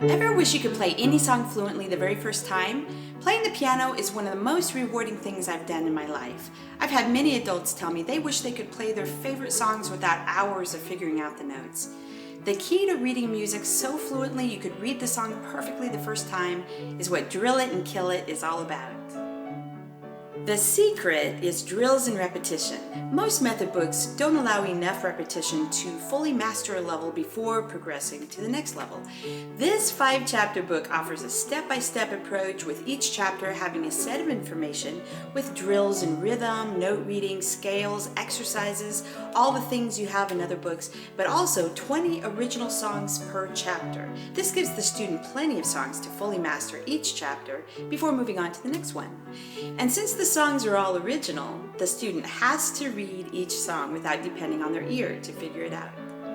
Ever wish you could play any song fluently the very first time? Playing the piano is one of the most rewarding things I've done in my life. I've had many adults tell me they wish they could play their favorite songs without hours of figuring out the notes. The key to reading music so fluently you could read the song perfectly the first time is what Drill It and Kill It is all about. The secret is drills and repetition. Most method books don't allow enough repetition to fully master a level before progressing to the next level. This 5-chapter book offers a step-by-step approach, with each chapter having a set of information with drills in rhythm, note reading, scales, exercises, all the things you have in other books, but also 20 original songs per chapter. This gives the student plenty of songs to fully master each chapter before moving on to the next one. And since the songs are all original, the student has to read each song without depending on their ear to figure it out.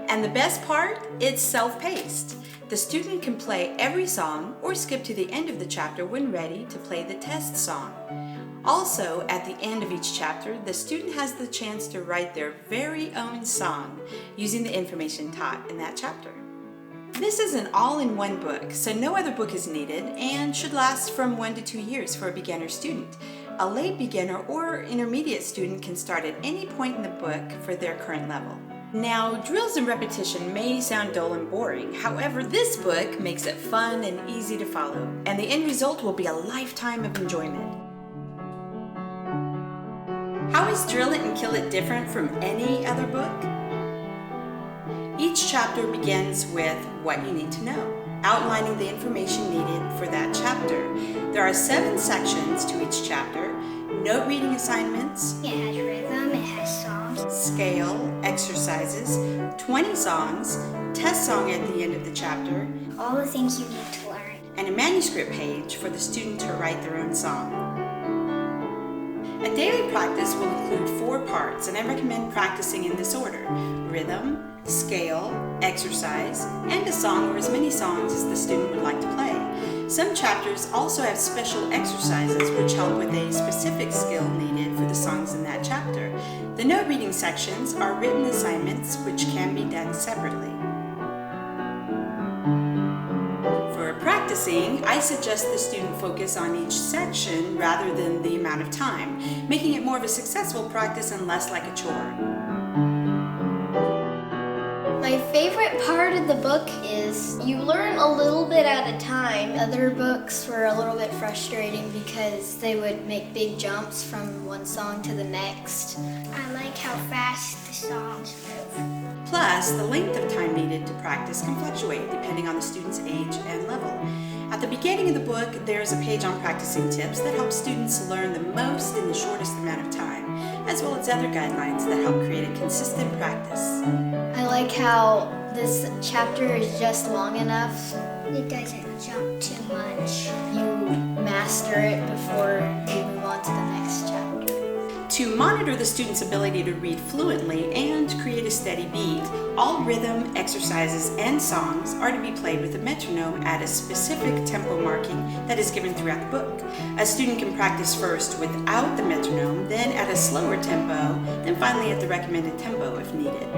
And the best part, it's self-paced. The student can play every song or skip to the end of the chapter when ready to play the test song. Also, at the end of each chapter, the student has the chance to write their very own song using the information taught in that chapter. This is an all-in-one book, so no other book is needed and should last from 1 to 2 years for a beginner student. A late beginner or intermediate student can start at any point in the book for their current level. Now, drills and repetition may sound dull and boring. However, this book makes it fun and easy to follow, and the end result will be a lifetime of enjoyment. How is Drill It and Kill It different from any other book? Each chapter begins with what you need to know, outlining the information needed for that chapter. There are 7 sections to each chapter: note reading assignments, it has rhythm, it has songs, scale, exercises, 20 songs, test song at the end of the chapter, all the things you need to learn, and a manuscript page for the student to write their own song. A daily practice will include 4 parts, and I recommend practicing in this order: rhythm, scale, exercise, and a song or as many songs as the student would like to play. Some chapters also have special exercises which help with a specific skill needed for the songs in that chapter. The note reading sections are written assignments which can be done separately. For practicing, I suggest the student focus on each section rather than the amount of time, making it more of a successful practice and less like a chore. My favorite part of the book is you learn a little bit at a time. Other books were a little bit frustrating because they would make big jumps from one song to the next. I like how fast the songs move. Plus, the length of time needed to practice can fluctuate depending on the student's age and level. At the beginning of the book, there's a page on practicing tips that helps students learn the most in the shortest amount of time, as well as other guidelines that help create a consistent practice. I like how this chapter is just long enough. It doesn't jump too much. You master it before you move on to the next chapter. To monitor the student's ability to read fluently and create a steady beat, all rhythm, exercises, and songs are to be played with a metronome at a specific tempo marking that is given throughout the book. A student can practice first without the metronome, then at a slower tempo, then finally at the recommended tempo if needed.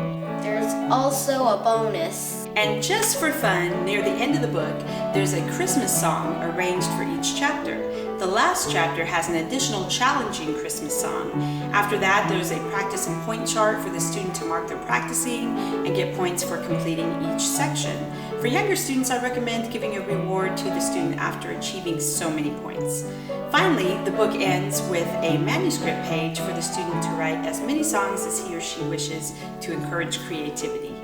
There's also a bonus. And just for fun, near the end of the book, there's a Christmas song arranged for each chapter. The last chapter has an additional challenging Christmas song. After that, there's a practice and point chart for the student to mark their practicing and get points for completing each section. For younger students, I recommend giving a reward to the student after achieving so many points. Finally, the book ends with a manuscript page for the student to write as many songs as he or she wishes to encourage creativity.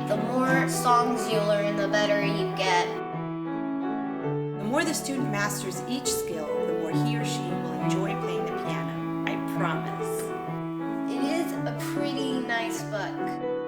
The more songs you learn, the better you get. The more the student masters each skill, the more he or she will enjoy playing the piano. I promise. It is a pretty nice book.